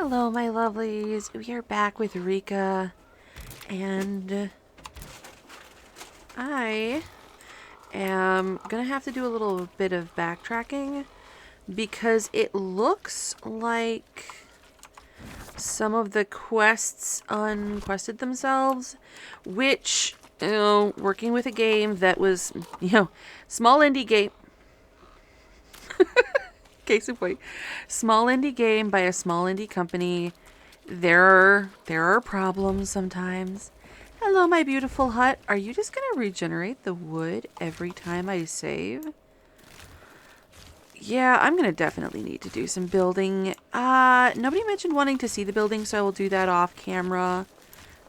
Hello, my lovelies. We are back with Reka, and I am gonna have to do a little bit of backtracking because it looks like some of the quests unquested themselves, which, working with a game that was, small indie game. Case in point. Small indie game by a small indie company. There are problems sometimes. Hello, my beautiful hut. Are you just going to regenerate the wood every time I save? Yeah, I'm going to definitely need to do some building. Nobody mentioned wanting to see the building, so I will do that off camera.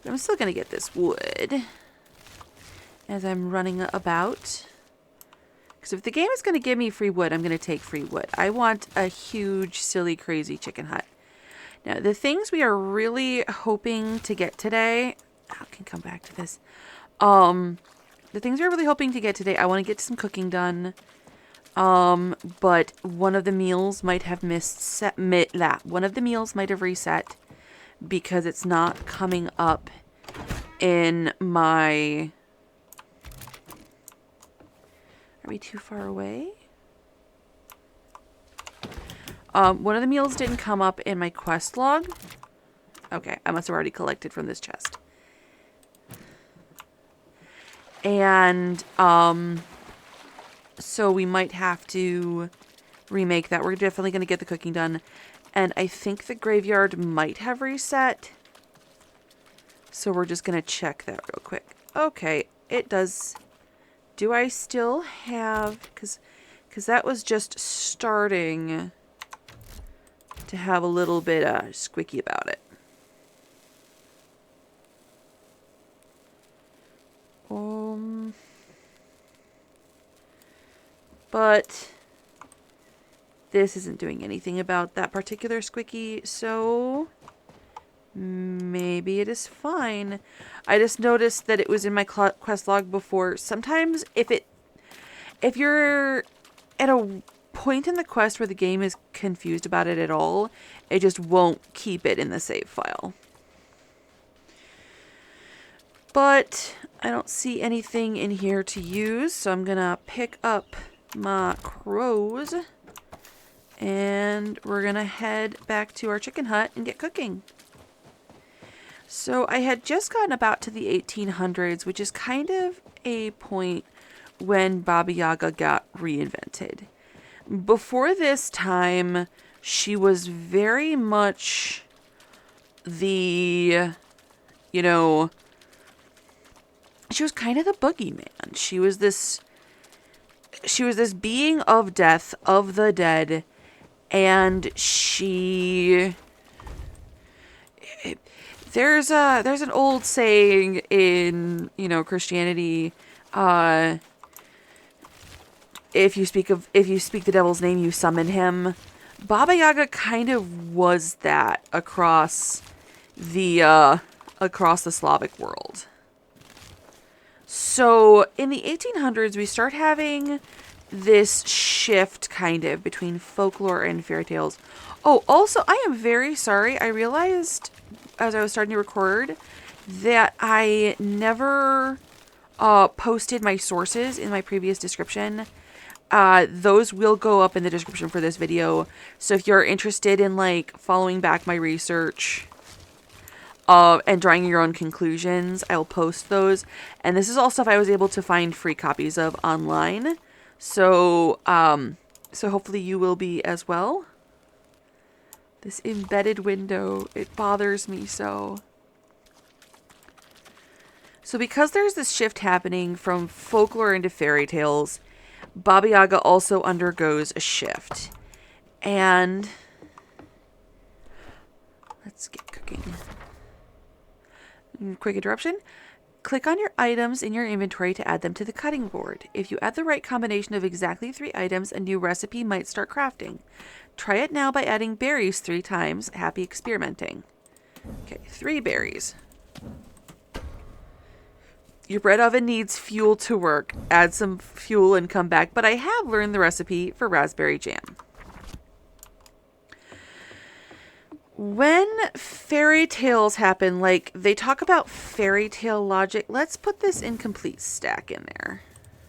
But I'm still going to get this wood as I'm running about. Because if the game is going to give me free wood, I'm going to take free wood. I want a huge, silly, crazy chicken hut. Now, the things we are really hoping to get today... I can come back to this. The things we're really hoping to get today, I want to get some cooking done. But one of the meals might have one of the meals might have reset because it's not coming up in my... Are we too far away? One of the meals didn't come up in my quest log. Okay, I must have already collected from this chest. And, so we might have to remake that. We're definitely going to get the cooking done. And I think the graveyard might have reset. So we're just going to check that real quick. Okay, it does... Do I still have... Because that was just starting to have a little bit squicky about it. But this isn't doing anything about that particular squicky, so maybe it is fine. I just noticed that it was in my quest log before. Sometimes if you're at a point in the quest where the game is confused about it at all, it just won't keep it in the save file. But I don't see anything in here to use, so I'm gonna pick up my crows and we're gonna head back to our chicken hut and get cooking. So I had just gotten about to the 1800s, which is kind of a point when Baba Yaga got reinvented. Before this time, she was very much the, she was kind of the boogeyman. She was this being of death, of the dead, and there's an old saying in, Christianity, if you speak the devil's name, you summon him. Baba Yaga kind of was that across the Slavic world. So in the 1800s, we start having this shift kind of between folklore and fairy tales. Oh, also, I am very sorry. I realized as I was starting to record that I never posted my sources in my previous description. Those will go up in the description for this video. So if you're interested in following back my research and drawing your own conclusions, I'll post those. And this is all stuff I was able to find free copies of online. So, so hopefully you will be as well. This embedded window, it bothers me so. So because there's this shift happening from folklore into fairy tales, Baba Yaga also undergoes a shift. And let's get cooking. Quick interruption. Click on your items in your inventory to add them to the cutting board. If you add the right combination of exactly 3 items, a new recipe might start crafting. Try it now by adding berries 3 times. Happy experimenting. Okay, 3 berries. Your bread oven needs fuel to work. Add some fuel and come back. But I have learned the recipe for raspberry jam. when fairy tales happen, like, they talk about fairy tale logic. Let's put this incomplete stack in there.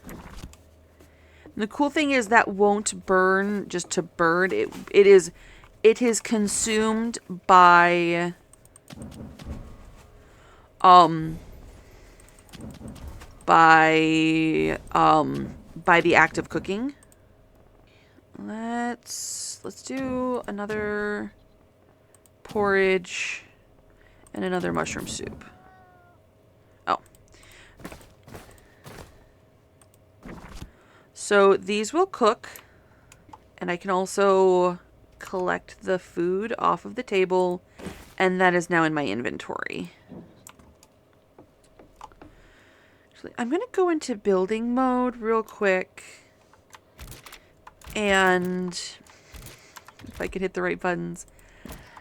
And the cool thing is that won't burn just to burn. It is consumed by the act of cooking. Let's do another porridge and another mushroom soup. Oh. So these will cook, and I can also collect the food off of the table, and that is now in my inventory. Actually, I'm going to go into building mode real quick, and if I can hit the right buttons,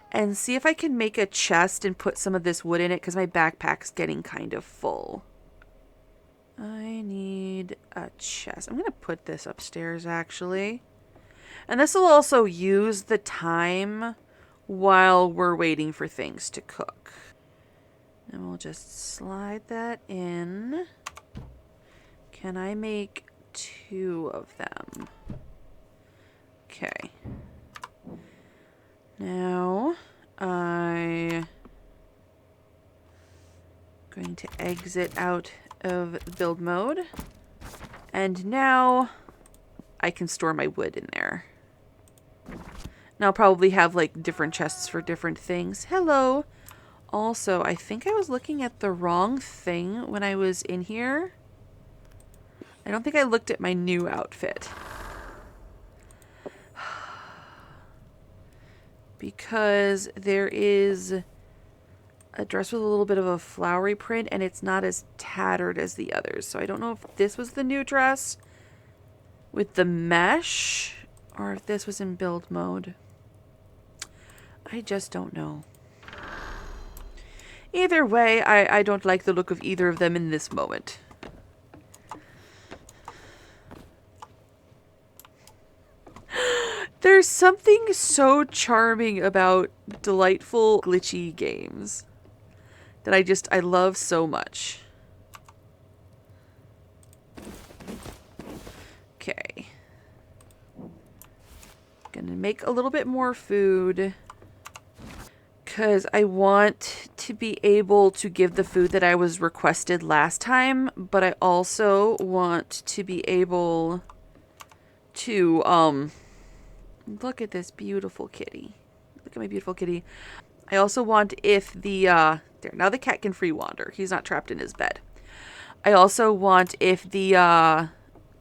and see if I can make a chest and put some of this wood in it, because my backpack's getting kind of full. I need a chest. I'm going to put this upstairs, actually. And this will also use the time while we're waiting for things to cook. And we'll just slide that in. Can I make 2 of them? Okay. Now, I'm going to exit out of build mode. And now I can store my wood in there. And I'll probably have like different chests for different things. Hello. Also, I think I was looking at the wrong thing when I was in here. I don't think I looked at my new outfit. Because there is a dress with a little bit of a flowery print, and it's not as tattered as the others. So I don't know if this was the new dress with the mesh, or if this was in build mode. I just don't know. Either way, I don't like the look of either of them in this moment. There's something so charming about delightful, glitchy games that I love so much. Okay. Gonna make a little bit more food, because I want to be able to give the food that I was requested last time, but I also want to be able to, look at this beautiful kitty. Look at my beautiful kitty. I also want, if the, there, now the cat can free wander. He's not trapped in his bed. I also want, if the,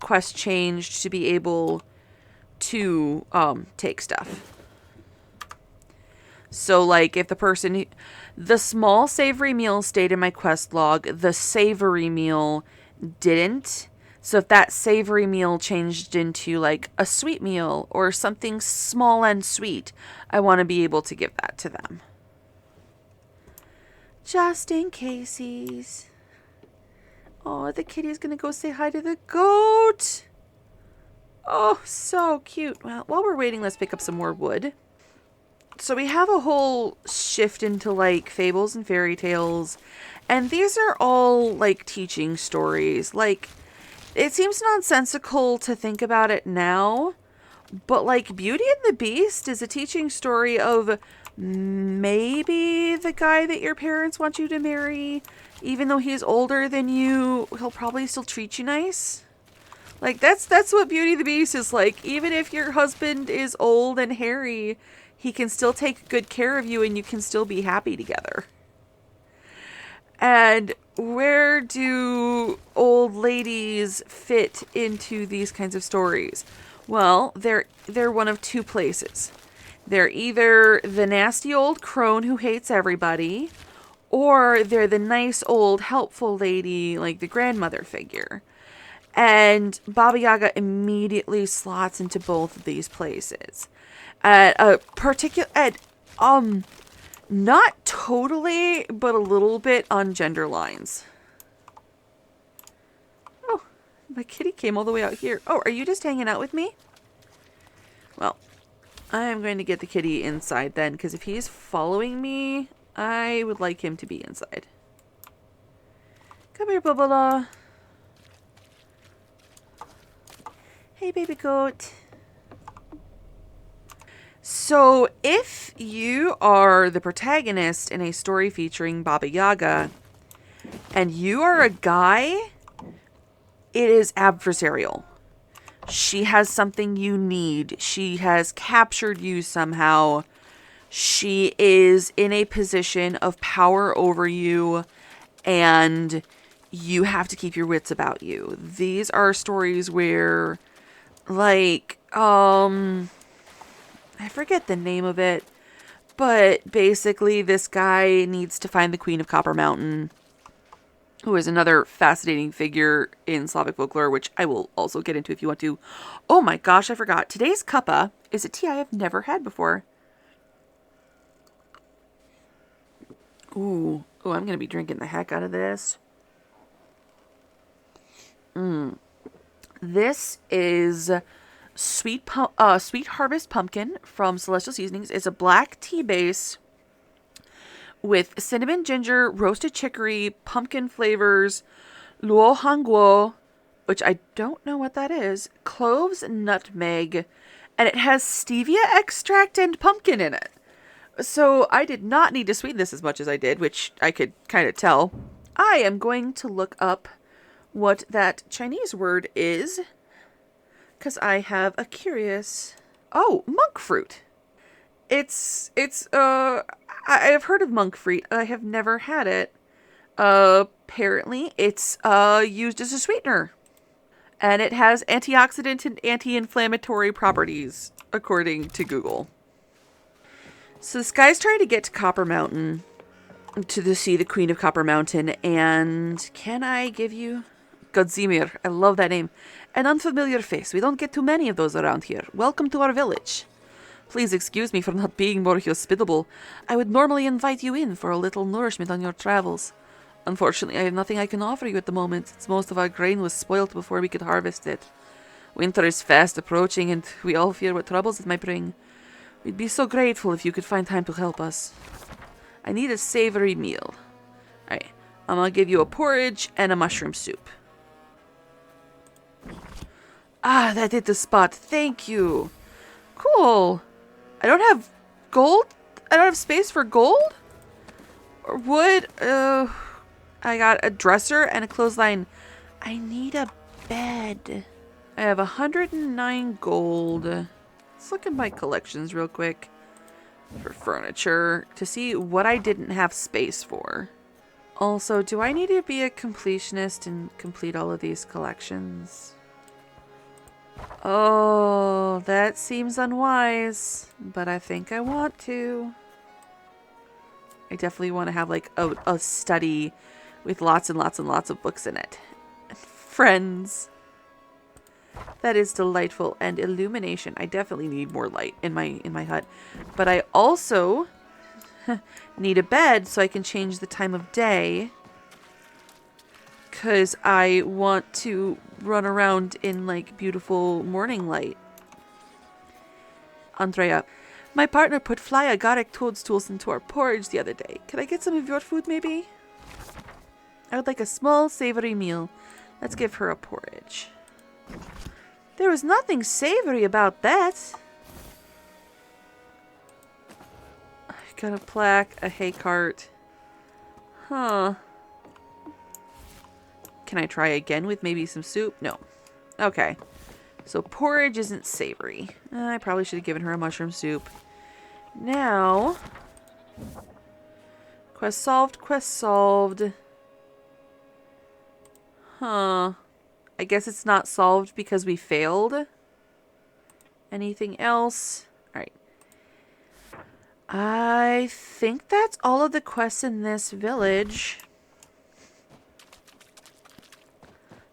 quest changed, to be able to, take stuff. So, like, if the person, the small savory meal stayed in my quest log, the savory meal didn't. So if that savory meal changed into, like, a sweet meal or something small and sweet, I want to be able to give that to them. Just in caseies. Oh, the kitty's going to go say hi to the goat. Oh, so cute. Well, while we're waiting, let's pick up some more wood. So we have a whole shift into, like, fables and fairy tales. And these are all, like, teaching stories. Like, it seems nonsensical to think about it now, but, like, Beauty and the Beast is a teaching story of maybe the guy that your parents want you to marry, even though he's older than you, he'll probably still treat you nice. Like, that's what Beauty and the Beast is like. Even if your husband is old and hairy, he can still take good care of you and you can still be happy together. And where do old ladies fit into these kinds of stories? Well, they're one of 2 places. They're either the nasty old crone who hates everybody, or they're the nice old helpful lady, like the grandmother figure. And Baba Yaga immediately slots into both of these places. Not totally, but a little bit on gender lines. Oh, my kitty came all the way out here. Oh, are you just hanging out with me? Well, I am going to get the kitty inside then, because if he's following me, I would like him to be inside. Come here, Bubala. Hey, baby goat. So, if you are the protagonist in a story featuring Baba Yaga, and you are a guy, it is adversarial. She has something you need. She has captured you somehow. She is in a position of power over you, and you have to keep your wits about you. These are stories where, like, I forget the name of it, but basically this guy needs to find the Queen of Copper Mountain, who is another fascinating figure in Slavic folklore, which I will also get into if you want to. Oh my gosh, I forgot. Today's Cuppa is a tea I have never had before. Ooh, I'm going to be drinking the heck out of this. This is Sweet Harvest Pumpkin from Celestial Seasonings. It's a black tea base with cinnamon, ginger, roasted chicory, pumpkin flavors, luo hangguo, which I don't know what that is, cloves, nutmeg, and it has stevia extract and pumpkin in it. So I did not need to sweeten this as much as I did, which I could kind of tell. I am going to look up what that Chinese word is, because I have a curious... Oh, monk fruit. I have heard of monk fruit. I have never had it. Apparently, it's used as a sweetener. And it has antioxidant and anti-inflammatory properties, according to Google. So this guy's trying to get to Copper Mountain to see the Queen of Copper Mountain. And can I give you... Godzimir, I love that name. An unfamiliar face. We don't get too many of those around here. Welcome to our village. Please excuse me for not being more hospitable. I would normally invite you in for a little nourishment on your travels. Unfortunately, I have nothing I can offer you at the moment, since most of our grain was spoilt before we could harvest it. Winter is fast approaching, and we all fear what troubles it might bring. We'd be so grateful if you could find time to help us. I need a savory meal. Alright, I'm gonna give you a porridge and a mushroom soup. Ah, that hit the spot. Thank you. Cool. I don't have gold? I don't have space for gold? Or wood? I got a dresser and a clothesline. I need a bed. I have 109 gold. Let's look at my collections real quick for furniture to see what I didn't have space for. Also, do I need to be a completionist and complete all of these collections? Oh, that seems unwise, but I think I want to. I definitely want to have like a study with lots and lots and lots of books in it. And friends. That is delightful. And illumination. I definitely need more light in my hut. But I also need a bed so I can change the time of day. Because I want to run around in, like, beautiful morning light. Andrea. My partner put fly agaric toadstools into our porridge the other day. Could I get some of your food, maybe? I would like a small, savory meal. Let's give her a porridge. There was nothing savory about that. I got a plaque, a hay cart. Huh. Can I try again with maybe some soup? No. Okay. So porridge isn't savory. I probably should have given her a mushroom soup. Now. Quest solved, quest solved. Huh. I guess it's not solved because we failed. Anything else? Alright. I think that's all of the quests in this village.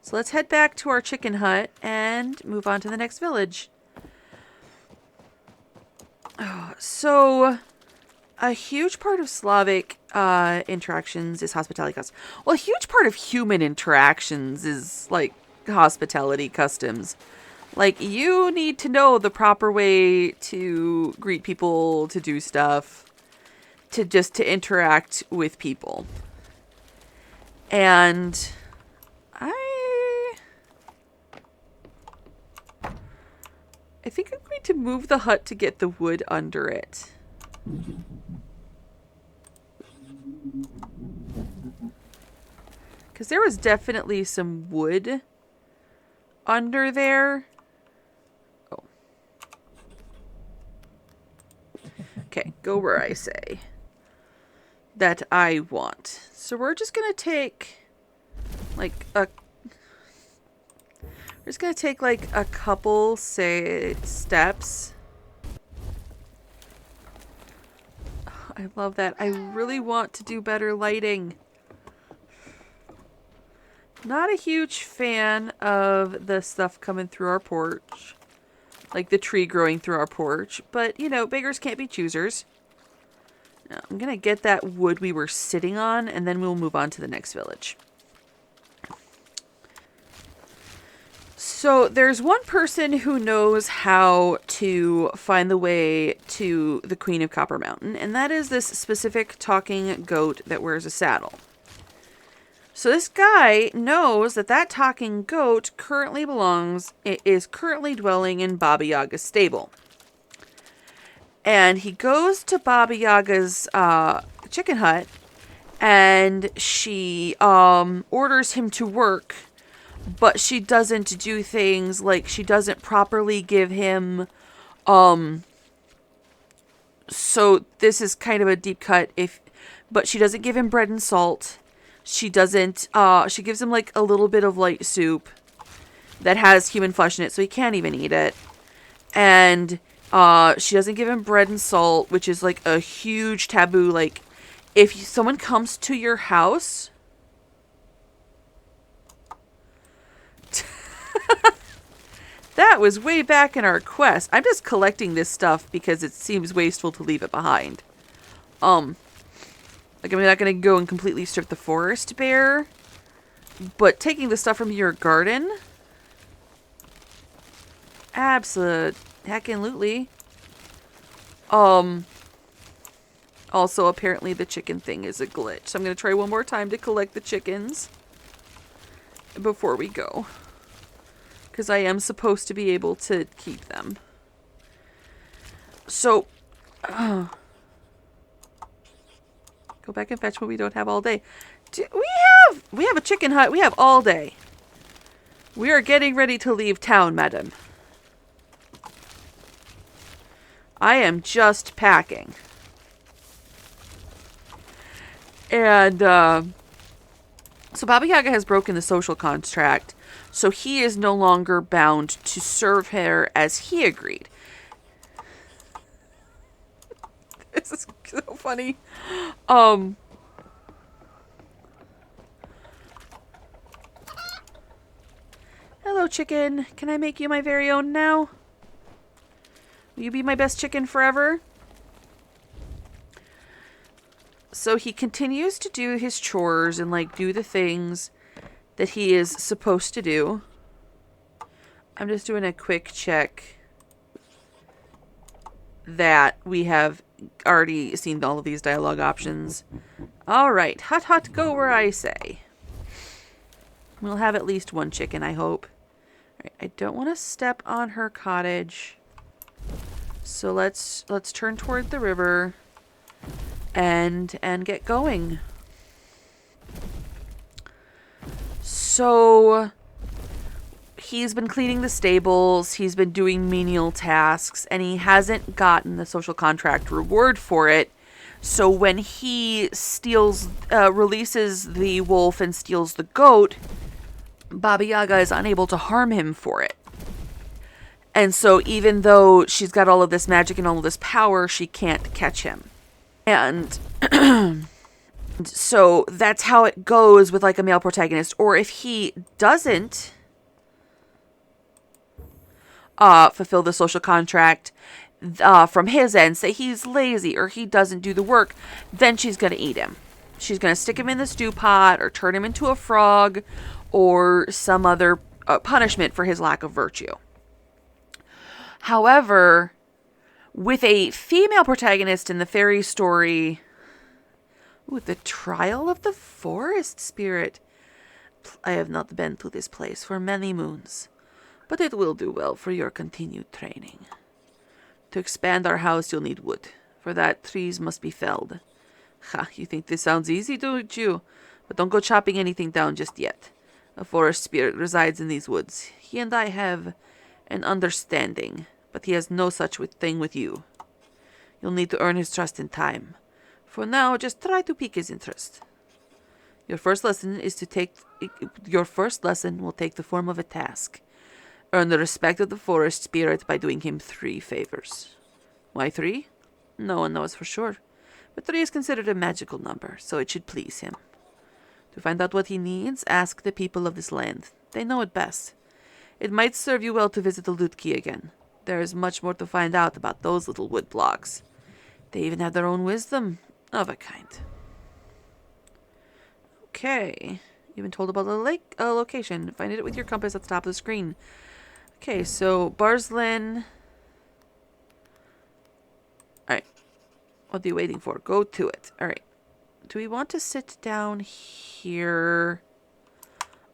So let's head back to our chicken hut and move on to the next village. So, a huge part of Slavic interactions is hospitality customs. Well, a huge part of human interactions is, like, hospitality customs. Like, you need to know the proper way to greet people, to do stuff, to interact with people. And I think I'm going to move the hut to get the wood under it. Because there was definitely some wood under there. Oh. Okay, go where I say that I want. So we're just going to take like a couple, say, steps. Oh, I love that. I really want to do better lighting. Not a huge fan of the stuff coming through our porch. Like the tree growing through our porch. But, you know, beggars can't be choosers. Now, I'm going to get that wood we were sitting on, and then we'll move on to the next village. So there's one person who knows how to find the way to the Queen of Copper Mountain, and that is this specific talking goat that wears a saddle. So this guy knows that talking goat is currently dwelling in Baba Yaga's stable. And he goes to Baba Yaga's chicken hut, and she orders him to work, but she doesn't do things like she doesn't properly give him so this is kind of a deep cut but she doesn't give him bread and salt. She doesn't, she gives him like a little bit of light soup that has human flesh in it, so he can't even eat it. And, she doesn't give him bread and salt, which is like a huge taboo. Like, if someone comes to your house, that was way back in our quest. I'm just collecting this stuff because it seems wasteful to leave it behind. Like, I'm not going to go and completely strip the forest bare, but taking the stuff from your garden? Abso-heckin-lutely. Also, apparently the chicken thing is a glitch. So I'm going to try one more time to collect the chickens before we go. Because I am supposed to be able to keep them. So, go back and fetch what we don't have all day. We have a chicken hut. We have all day. We are getting ready to leave town, madam. I am just packing. And, so Baba Yaga has broken the social contract, so he is no longer bound to serve her as he agreed. This is so funny. Hello, chicken. Can I make you my very own now? Will you be my best chicken forever? So he continues to do his chores and, like, do the things that he is supposed to do. I'm just doing a quick check that we have already seen all of these dialogue options. Alright, hut hut, go where I say. We'll have at least one chicken, I hope. Alright, I don't want to step on her cottage. So let's turn toward the river and get going. So he's been cleaning the stables, he's been doing menial tasks, and he hasn't gotten the social contract reward for it. So when he releases the wolf and steals the goat, Baba Yaga is unable to harm him for it. And so even though she's got all of this magic and all of this power, she can't catch him. And so that's how it goes with, like, a male protagonist. Or if he doesn't fulfill the social contract from his end, say he's lazy or he doesn't do the work, then she's going to eat him. She's going to stick him in the stew pot or turn him into a frog or some other punishment for his lack of virtue. However, with a female protagonist in the fairy story, the trial of the forest spirit. I have not been to this place for many moons, but it will do well for your continued training. To expand our house, you'll need wood. For that, trees must be felled. Ha, you think this sounds easy, don't you? But don't go chopping anything down just yet. A forest spirit resides in these woods. He and I have an understanding, but he has no such thing with you. You'll need to earn his trust in time. For now, just try to pique his interest. Your first lesson will take the form of a task. Earn the respect of the forest spirit by doing him 3 favors. Why 3? No one knows for sure, but 3 is considered a magical number, so it should please him. To find out what he needs, ask the people of this land. They know it best. It might serve you well to visit the Lutki again. There is much more to find out about those little wood blocks. They even have their own wisdom, of a kind. Okay. You've been told about the lake location. Find it with your compass at the top of the screen. Okay, so Barzlin. Alright. What are you waiting for? Go to it. Alright. Do we want to sit down here?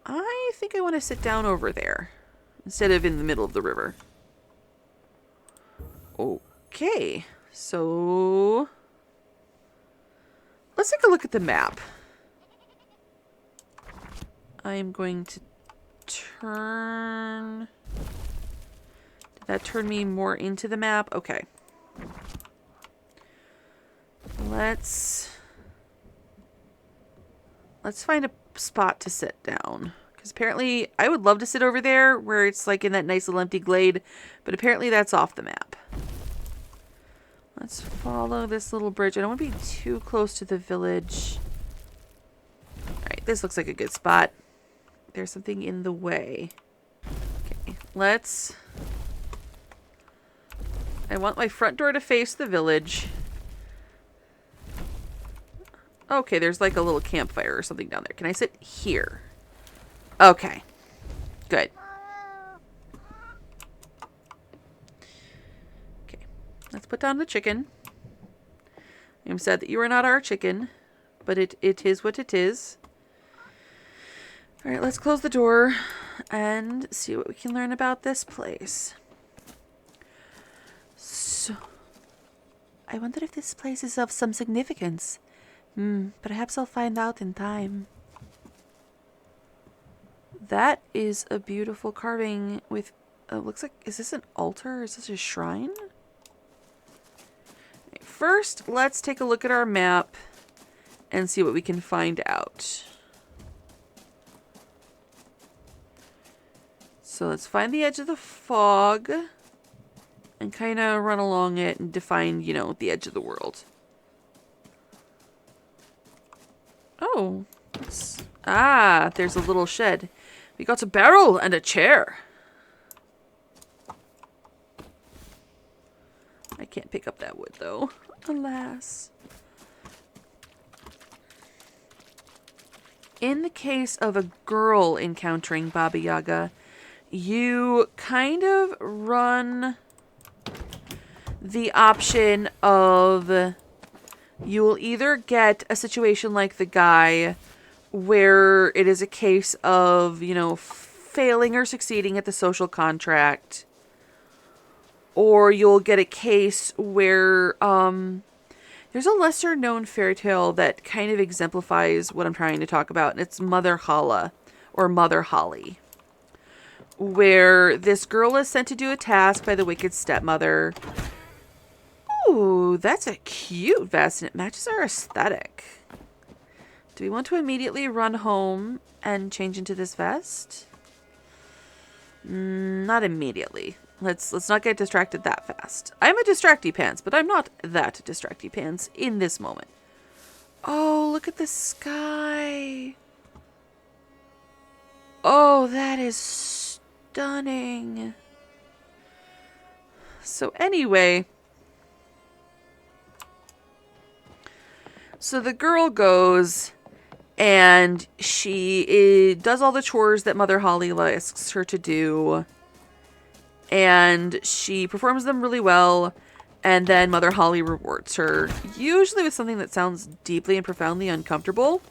I think I want to sit down over there instead of in the middle of the river. Okay. So let's take a look at the map. I'm going to turn... Did that turn me more into the map? Okay. Let's find a spot to sit down. Because apparently, I would love to sit over there where it's like in that nice little empty glade. But apparently that's off the map. Let's follow this little bridge. I don't want to be too close to the village. Alright, this looks like a good spot. There's something in the way. Okay, I want my front door to face the village. Okay, there's like a little campfire or something down there. Can I sit here? Okay. Good. Okay. Let's put down the chicken. I'm sad that you are not our chicken, but it is what it is. Alright, let's close the door and see what we can learn about this place. So, I wonder if this place is of some significance. Perhaps I'll find out in time. That is a beautiful carving with, looks like, is this an altar? Is this a shrine? First, let's take a look at our map and see what we can find out. So let's find the edge of the fog and kind of run along it and define, you know, the edge of the world. Oh, there's a little shed. We got a barrel and a chair. I can't pick up that wood, though. Alas. In the case of a girl encountering Baba Yaga, you kind of run the option of... You will either get a situation like the guy where it is a case of, you know, failing or succeeding at the social contract. Or you'll get a case where there's a lesser known fairy tale that kind of exemplifies what I'm trying to talk about. And it's Mother Hala or Mother Holly. Where this girl is sent to do a task by the wicked stepmother. Ooh, that's a cute vest, and it matches our aesthetic. Do we want to immediately run home and change into this vest? Not immediately. Let's not get distracted that fast. I'm a distracty pants, but I'm not that distracty pants in this moment. Oh, look at the sky. Oh, that is stunning. So anyway... So the girl goes and she does all the chores that Mother Holly asks her to do. And she performs them really well. And then Mother Holly rewards her, usually with something that sounds deeply and profoundly uncomfortable.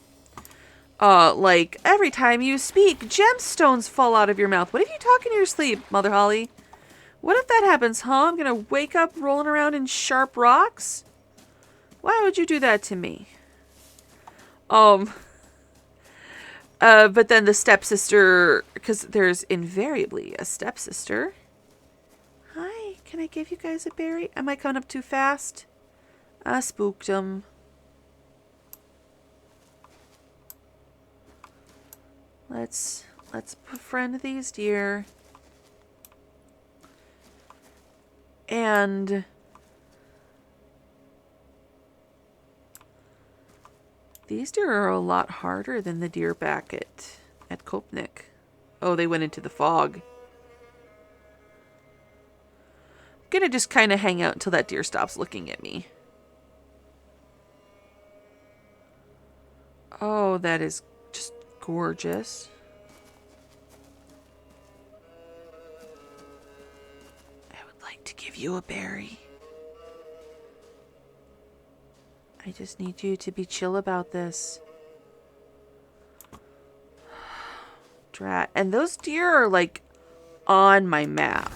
Like, every time you speak, gemstones fall out of your mouth. What if you talk in your sleep, Mother Holly? What if that happens, huh? I'm gonna wake up rolling around in sharp rocks? Why would you do that to me? But then the stepsister, because there's invariably a stepsister. Hi, can I give you guys a berry? Am I coming up too fast? I spooked them. Let's befriend these deer. And these deer are a lot harder than the deer back at Kopnik. Oh, they went into the fog. I'm gonna just kind of hang out until that deer stops looking at me. Oh, that is just gorgeous. I would like to give you a berry. I just need you to be chill about this. Drat. And those deer are like on my map.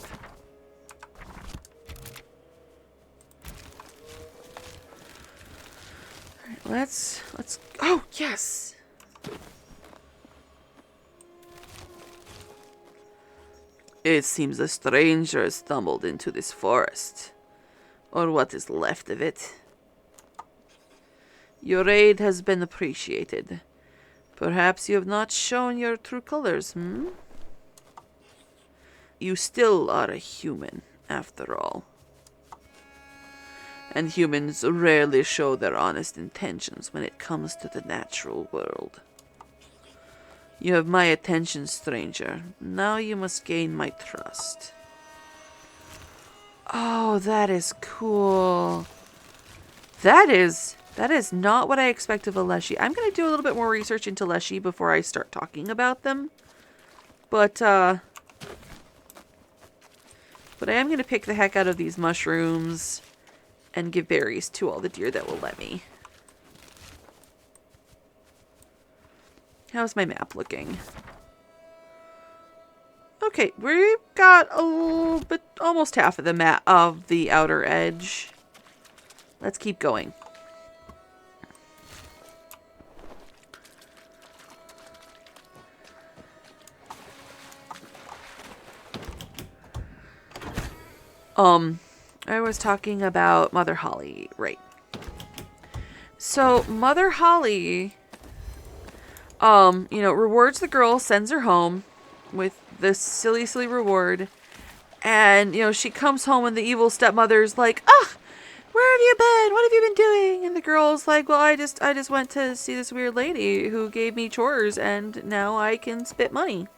Alright, let's oh yes. It seems a stranger has stumbled into this forest, or what is left of it. Your aid has been appreciated. Perhaps you have not shown your true colors, You still are a human, after all. And humans rarely show their honest intentions when it comes to the natural world. You have my attention, stranger. Now you must gain my trust. Oh, that is cool. That is not what I expect of a Leshy. I'm going to do a little bit more research into Leshy before I start talking about them. But I am going to pick the heck out of these mushrooms and give berries to all the deer that will let me. How's my map looking? Okay, we've got a little bit, almost half of the map of the outer edge. Let's keep going. I was talking about Mother Holly, right? So Mother Holly, rewards the girl, sends her home with this silly reward. And, she comes home and the evil stepmother's like, "Ah, where have you been? What have you been doing?" And the girl's like, "Well, I just went to see this weird lady who gave me chores and now I can spit money."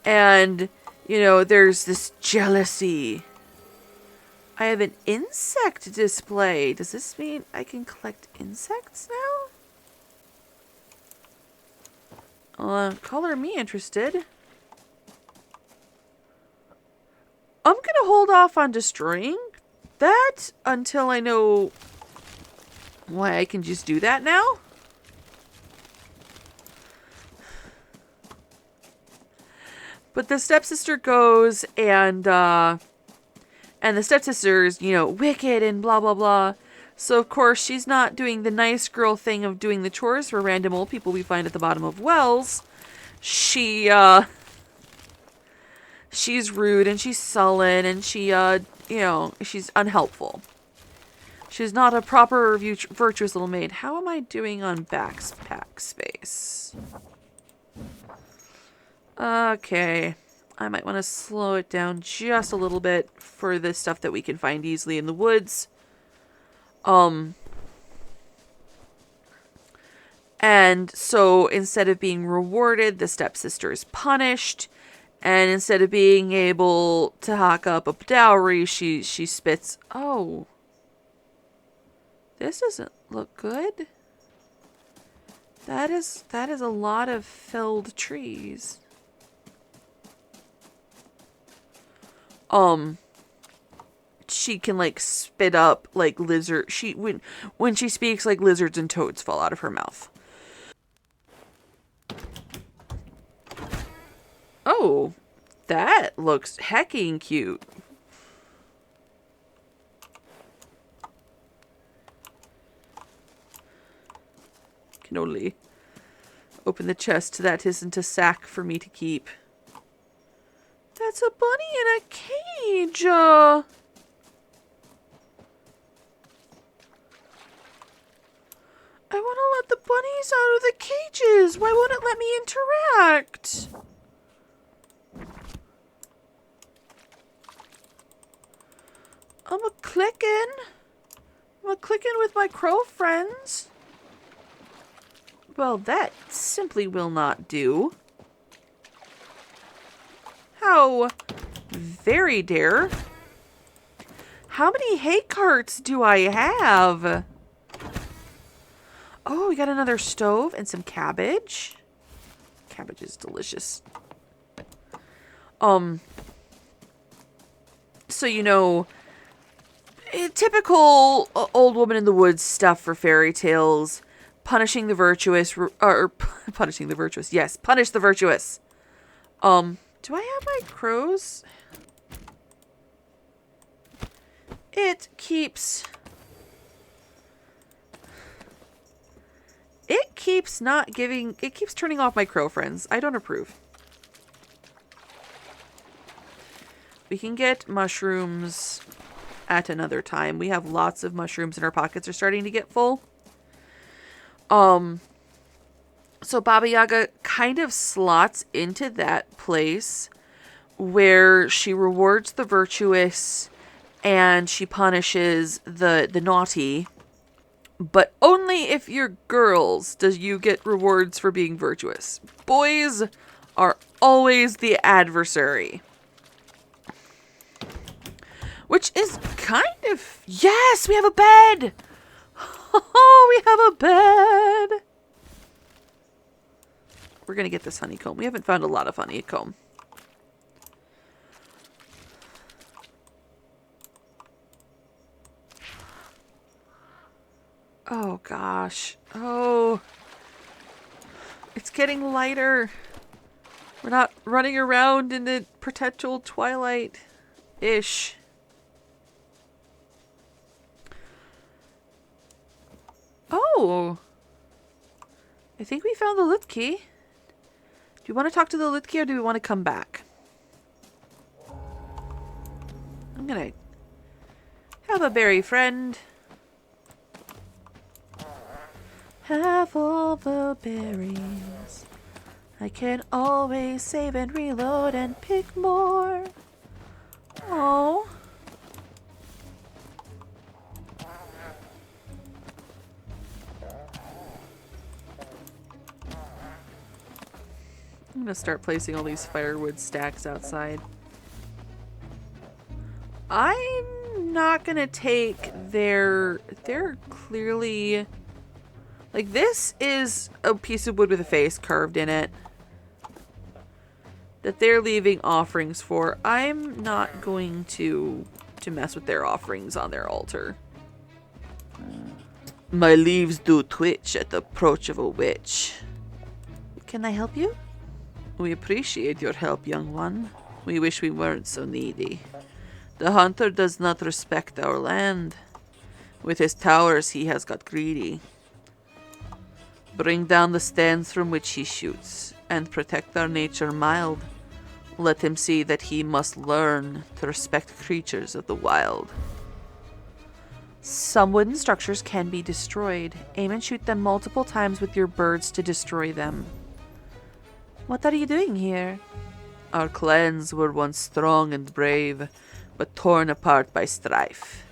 And, there's this jealousy. I have an insect display. Does this mean I can collect insects now? Color me interested. I'm going to hold off on destroying that until I know why I can just do that now. But the stepsister goes and the stepsister's, wicked and blah, blah, blah. So, of course, she's not doing the nice girl thing of doing the chores for random old people we find at the bottom of wells. She's rude and she's sullen and she's unhelpful. She's not a proper virtuous little maid. How am I doing on backpack space? Okay. I might want to slow it down just a little bit for the stuff that we can find easily in the woods. And so instead of being rewarded, the stepsister is punished. And instead of being able to hawk up a dowry, she spits. Oh. This doesn't look good. That is a lot of felled trees. she can like spit up like lizard. When she speaks, like lizards and toads fall out of her mouth. Oh, that looks hecking cute. Can only open the chest. That isn't a sack for me to keep. That's a bunny in a cage. I want to let the bunnies out of the cages. Why won't it let me interact? I'm a-clicking with my crow friends. Well, that simply will not do. How very dare. How many hay carts do I have? Oh, we got another stove and some cabbage. Cabbage is delicious. So, you know, typical old woman in the woods stuff for fairy tales. Punishing the virtuous, or punishing the virtuous. Yes, punish the virtuous. Do I have my crows? It keeps not giving, it keeps turning off my crow friends. I don't approve. We can get mushrooms at another time. We have lots of mushrooms and our pockets are starting to get full. So Baba Yaga kind of slots into that place where she rewards the virtuous and she punishes the naughty. But only if you're girls does you get rewards for being virtuous. Boys are always the adversary. Which is kind of... Yes, we have a bed! Oh, we have a bed! We're going to get this honeycomb. We haven't found a lot of honeycomb. Oh, gosh. Oh. It's getting lighter. We're not running around in the perpetual twilight-ish. Oh. I think we found the lit key. Do you want to talk to the lit key or do we want to come back? I'm gonna have a berry friend. Have all the berries. I can always save and reload and pick more. Oh. I'm gonna start placing all these firewood stacks outside. I'm not gonna take they're clearly... Like, this is a piece of wood with a face carved in it that they're leaving offerings for. I'm not going to mess with their offerings on their altar. My leaves do twitch at the approach of a witch. Can I help you? We appreciate your help, young one. We wish we weren't so needy. The hunter does not respect our land. With his towers, he has got greedy. Bring down the stands from which he shoots, and protect our nature mild. Let him see that he must learn to respect creatures of the wild. Some wooden structures can be destroyed. Aim and shoot them multiple times with your birds to destroy them. What are you doing here? Our clans were once strong and brave, but torn apart by strife.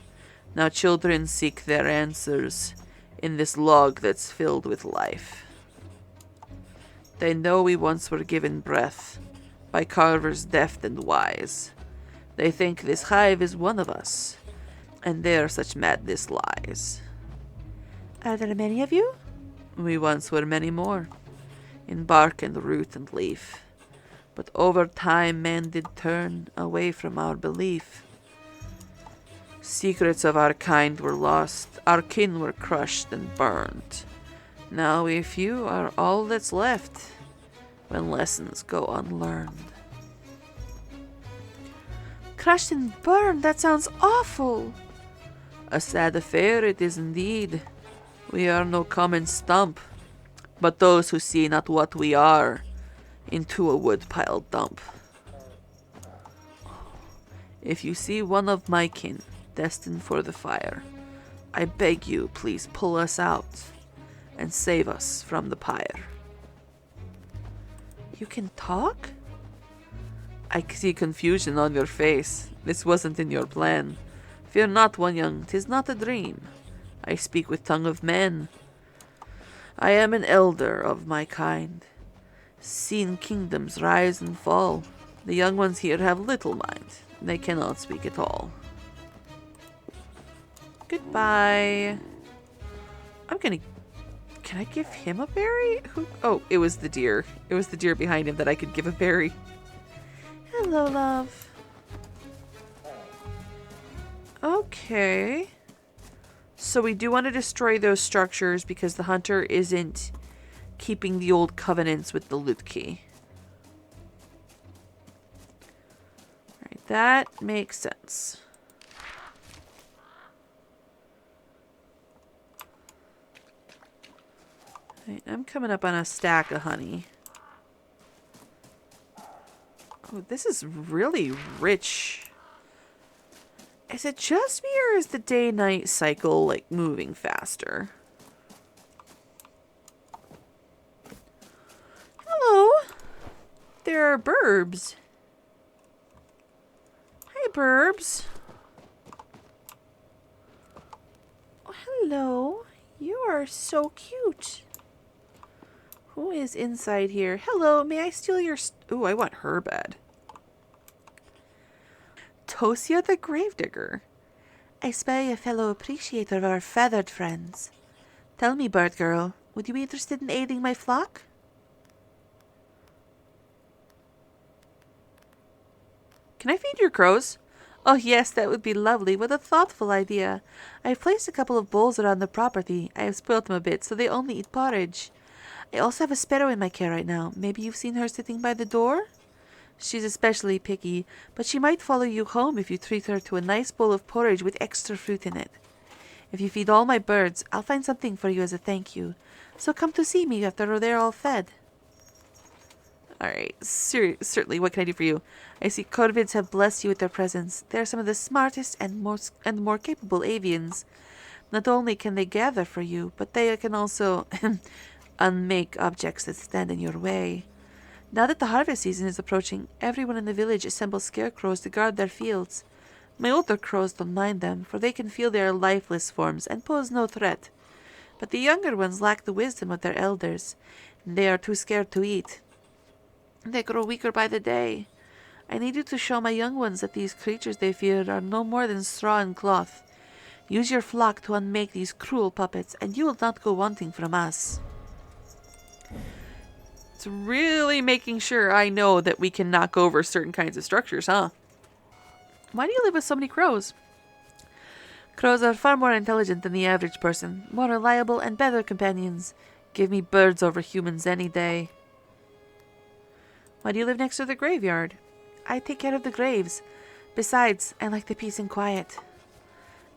Now children seek their answers in this log that's filled with life. They know we once were given breath by carvers deft and wise. They think this hive is one of us, and there such madness lies. Are there many of you? We once were many more, in bark and root and leaf. But over time, men did turn away from our belief. Secrets of our kind were lost, our kin were crushed and burned. Now we few are all that's left when lessons go unlearned. Crushed and burned? That sounds awful! A sad affair it is indeed. We are no common stump, but those who see not what we are into a woodpile dump. If you see one of my kin destined for the fire, I beg you please pull us out and save us from the pyre. You can talk? I see confusion on your face. This wasn't in your plan. Fear not, one young, 'tis not a dream. I speak with tongue of men. I am an elder of my kind, seen kingdoms rise and fall. The young ones here have little mind. They cannot speak at all. Goodbye. Can I give him a berry? Oh, it was the deer. It was the deer behind him that I could give a berry. Hello, love. Okay. So we do want to destroy those structures because the hunter isn't keeping the old covenants with the loot key. Alright, that makes sense. Right, I'm coming up on a stack of honey. Oh, this is really rich. Is it just me or is the day-night cycle, like, moving faster? Hello. There are burbs. Hi, burbs. Oh, hello. You are so cute. Who is inside here? Hello, may I steal your... Ooh, I want her bed. Tosia the Gravedigger. I spy a fellow appreciator of our feathered friends. Tell me, bird girl, would you be interested in aiding my flock? Can I feed your crows? Oh yes, that would be lovely. What a thoughtful idea. I've placed a couple of bowls around the property. I have spoilt them a bit, so they only eat porridge. I also have a sparrow in my care right now. Maybe you've seen her sitting by the door? She's especially picky, but she might follow you home if you treat her to a nice bowl of porridge with extra fruit in it. If you feed all my birds, I'll find something for you as a thank you. So come to see me after they're all fed. Alright, certainly, what can I do for you? I see corvids have blessed you with their presence. They are some of the smartest and more capable avians. Not only can they gather for you, but they can also unmake objects that stand in your way. Now that the harvest season is approaching, everyone in the village assembles scarecrows to guard their fields. My older crows don't mind them, for they can feel they are lifeless forms and pose no threat. But the younger ones lack the wisdom of their elders, and they are too scared to eat. They grow weaker by the day. I need you to show my young ones that these creatures they fear are no more than straw and cloth. Use your flock to unmake these cruel puppets, and you will not go wanting from us. It's really making sure I know that we can knock over certain kinds of structures, huh? Why do you live with so many crows? Crows are far more intelligent than the average person, more reliable and better companions. Give me birds over humans any day. Why do you live next to the graveyard? I take care of the graves. Besides, I like the peace and quiet.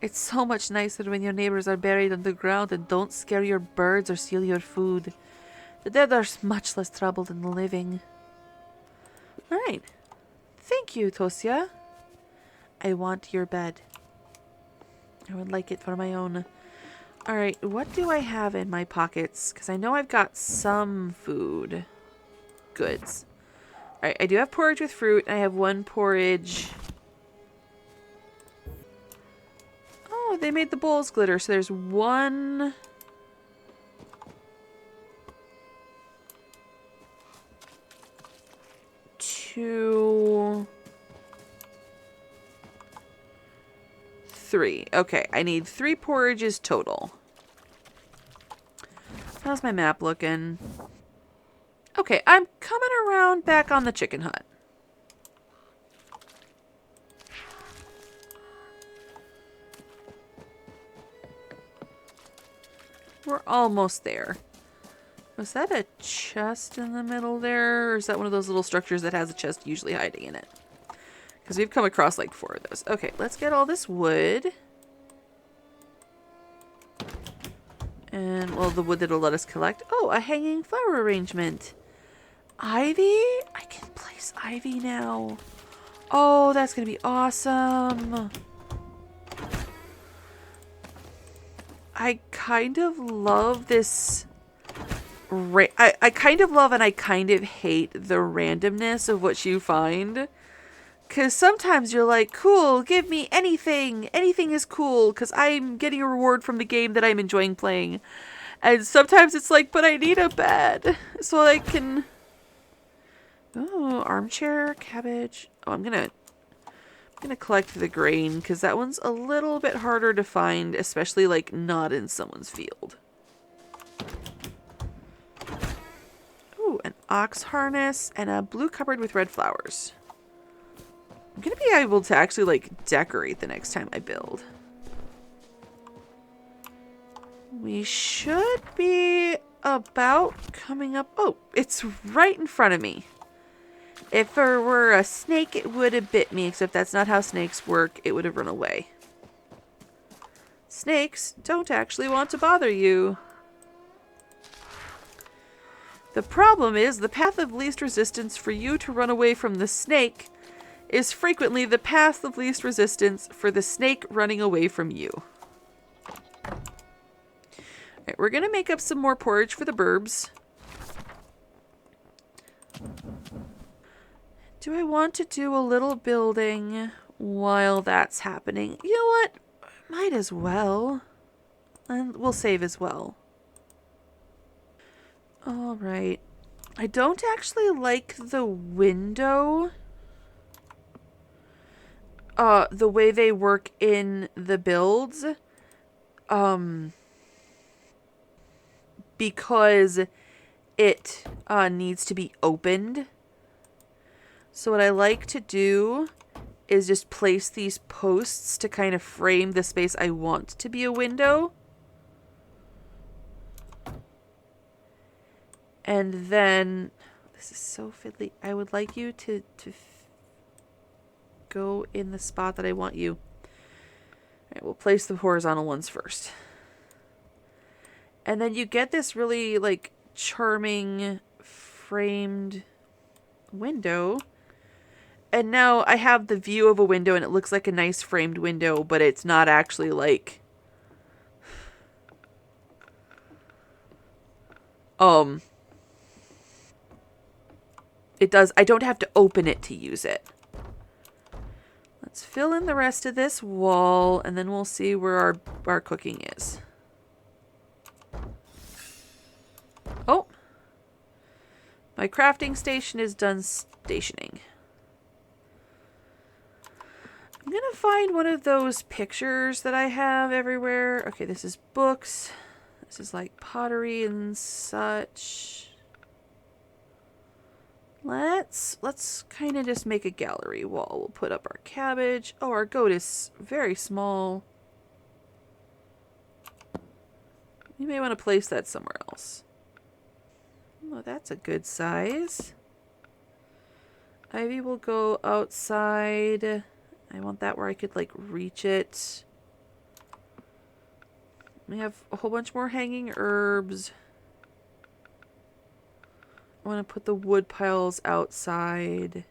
It's so much nicer when your neighbors are buried underground and don't scare your birds or steal your food. The dead are much less trouble than the living. Alright. Thank you, Tosia. I want your bed. I would like it for my own. Alright, what do I have in my pockets? Because I know I've got some food. Goods. Alright, I do have porridge with fruit. I have one porridge. Oh, they made the bowls glitter. So there's 1... 2... 3. Okay, I need 3 porridges total. How's my map looking? Okay, I'm coming around back on the chicken hut. We're almost there. Was that a chest in the middle there? Or is that one of those little structures that has a chest usually hiding in it? Because we've come across like 4 of those. Okay, let's get all this wood. And, well, the wood that'll let us collect. Oh, a hanging flower arrangement. Ivy? I can place ivy now. Oh, that's going to be awesome. I kind of love this. I kind of love and I kind of hate the randomness of what you find. Because sometimes you're like, cool, give me anything. Anything is cool because I'm getting a reward from the game that I'm enjoying playing. And sometimes it's like, but I need a bed so I can... Oh, armchair, cabbage. Oh, I'm gonna collect the grain because that one's a little bit harder to find, especially like not in someone's field. Ooh, an ox harness and a blue cupboard with red flowers. I'm gonna be able to actually like decorate the next time I build. We should be about coming up. Oh, it's right in front of me. If there were a snake, it would have bit me, except that's not how snakes work. It would have run away. Snakes don't actually want to bother you. The problem is the path of least resistance for you to run away from the snake is frequently the path of least resistance for the snake running away from you. Alright, we're going to make up some more porridge for the burbs. Do I want to do a little building while that's happening? You know what? Might as well. And we'll save as well. Alright. I don't actually like the window. The way they work in the builds. Because it needs to be opened. So what I like to do is just place these posts to kind of frame the space I want to be a window. And then, this is so fiddly. I would like you to go in the spot that I want you. Alright, we'll place the horizontal ones first. And then you get this really, like, charming framed window. And now I have the view of a window and it looks like a nice framed window, but it's not actually like... It does... I don't have to open it to use it. Let's fill in the rest of this wall and then we'll see where our cooking is. Oh! My crafting station is done stationing. I'm gonna find one of those pictures that I have everywhere. Okay, this is books. This is like pottery and such. Let's kind of just make a gallery wall. We'll put up our cabbage. Oh, our goat is very small. You may want to place that somewhere else. Oh, that's a good size. Ivy will go outside. I want that where I could, like, reach it. We have a whole bunch more hanging herbs. I want to put the wood piles outside.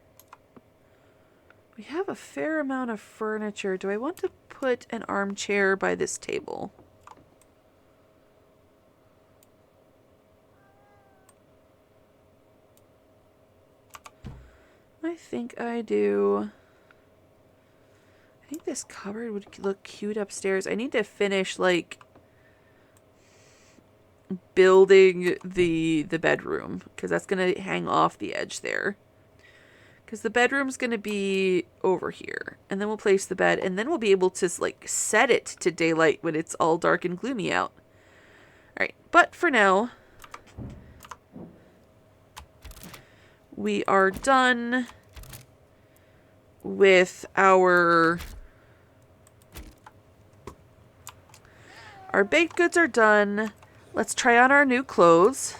We have a fair amount of furniture. Do I want to put an armchair by this table? I think I do. I think this cupboard would look cute upstairs. I need to finish, like, building the bedroom, because that's going to hang off the edge there. Because the bedroom's going to be over here. And then we'll place the bed, and then we'll be able to, like, set it to daylight when it's all dark and gloomy out. Alright, but for now, we are done with our baked goods are done. Let's try on our new clothes.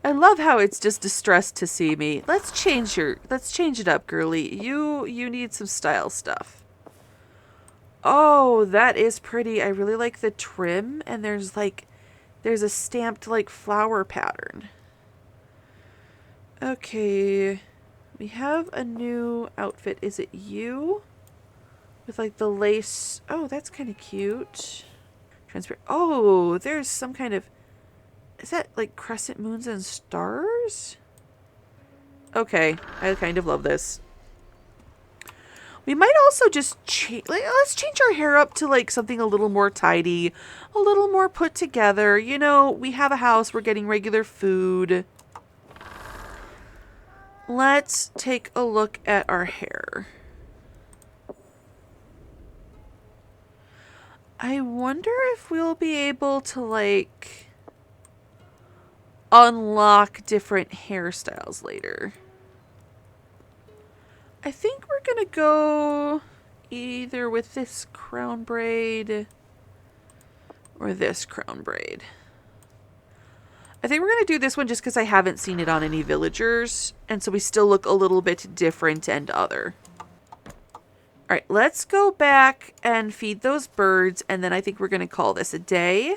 I love how it's just distressed to see me. Let's change it up, girly. You need some style stuff. Oh, that is pretty. I really like the trim, and there's a stamped like flower pattern. Okay. We have a new outfit. Is it you? With like the lace. Oh, that's kind of cute. Transparent. Oh, there's some kind of... Is that like crescent moons and stars? Okay, I kind of love this. We might also just let's change our hair up to like something a little more tidy, a little more put together. You know, we have a house, we're getting regular food. Let's take a look at our hair. I wonder if we'll be able to like unlock different hairstyles later. I think we're gonna go either with this crown braid or this crown braid. I think we're gonna do this one just because I haven't seen it on any villagers, and so we still look a little bit different and other. Alright, let's go back and feed those birds, and then I think we're gonna call this a day.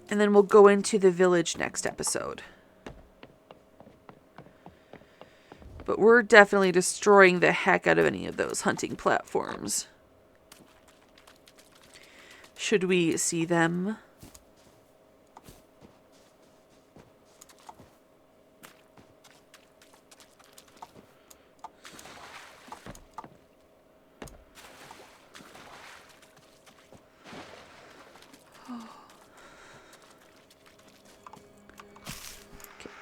And then we'll go into the village next episode. But we're definitely destroying the heck out of any of those hunting platforms. Should we see them?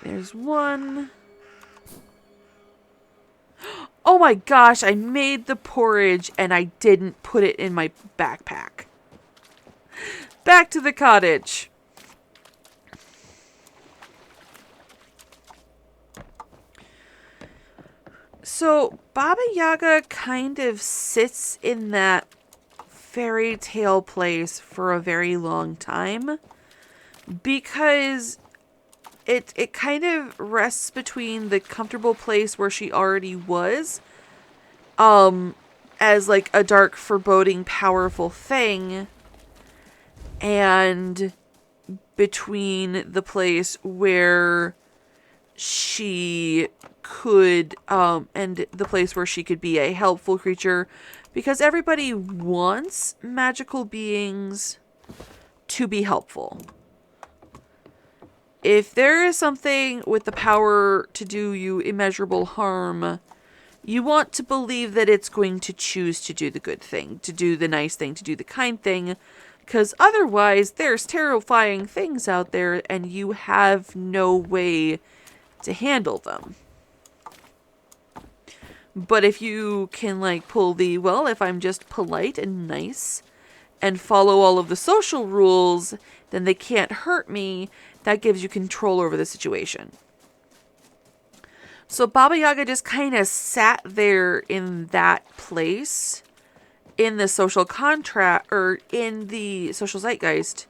There's one. Oh my gosh, I made the porridge and I didn't put it in my backpack. Back to the cottage. So, Baba Yaga kind of sits in that fairy tale place for a very long time because it kind of rests between the comfortable place where she already was, as like a dark, foreboding, powerful thing, and between the place where she could, and the place where she could be a helpful creature, because everybody wants magical beings to be helpful. If there is something with the power to do you immeasurable harm, you want to believe that it's going to choose to do the good thing, to do the nice thing, to do the kind thing, because otherwise there's terrifying things out there and you have no way to handle them. But if you can like pull the, well, if I'm just polite and nice and follow all of the social rules, then they can't hurt me. That gives you control over the situation. So Baba Yaga just kind of sat there in that place, in the social contract, or in the social zeitgeist,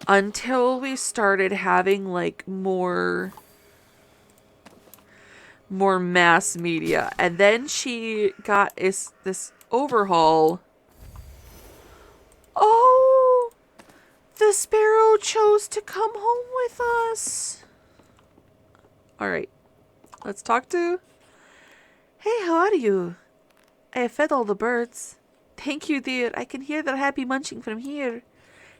until we started having like more mass media. And then she got this overhaul. Oh, the sparrow chose to come home with us. All right, let's talk to... Hey, how are you? I have fed all the birds. Thank you, dear. I can hear their happy munching from here.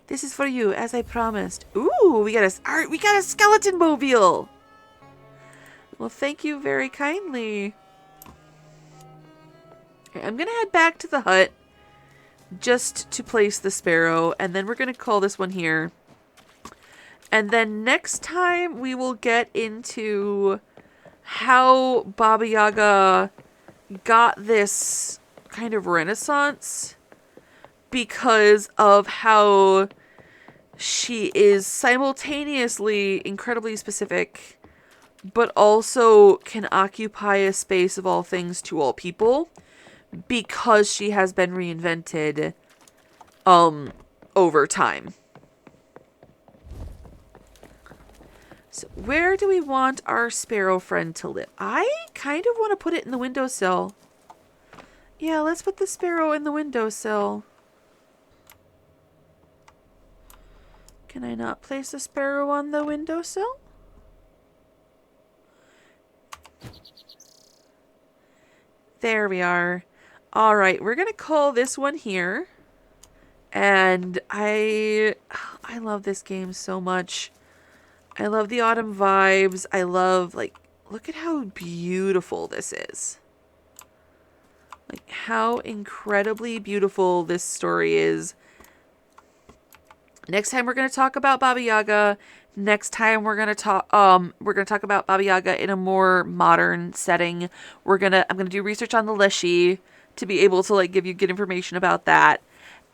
This is for you, as I promised. Ooh, we got a skeleton mobile. Well, thank you very kindly. Okay, I'm gonna head back to the hut just to place the sparrow, and then we're gonna call this one here. And then next time we will get into how Baba Yaga got this kind of renaissance because of how she is simultaneously incredibly specific but also can occupy a space of all things to all people because she has been reinvented over time. So where do we want our sparrow friend to live? I kind of want to put it in the windowsill. Yeah, let's put the sparrow in the windowsill. Can I not place the sparrow on the windowsill? There we are. All right, we're going to call this one here. And I love this game so much. I love the autumn vibes. I love, like, look at how beautiful this is. Like, how incredibly beautiful this story is. Next time we're going to talk about Baba Yaga. Next time we're going to talk about Baba Yaga in a more modern setting. I'm going to do research on the Leshy to be able to, like, give you good information about that.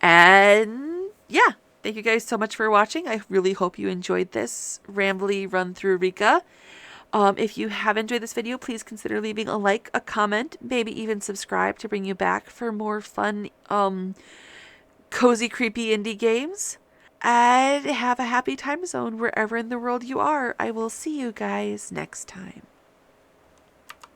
And yeah, thank you guys so much for watching. I really hope you enjoyed this rambly run through Reka. If you have enjoyed this video, please consider leaving a like, a comment, maybe even subscribe to bring you back for more fun, cozy, creepy indie games. And have a happy time zone wherever in the world you are. I will see you guys next time.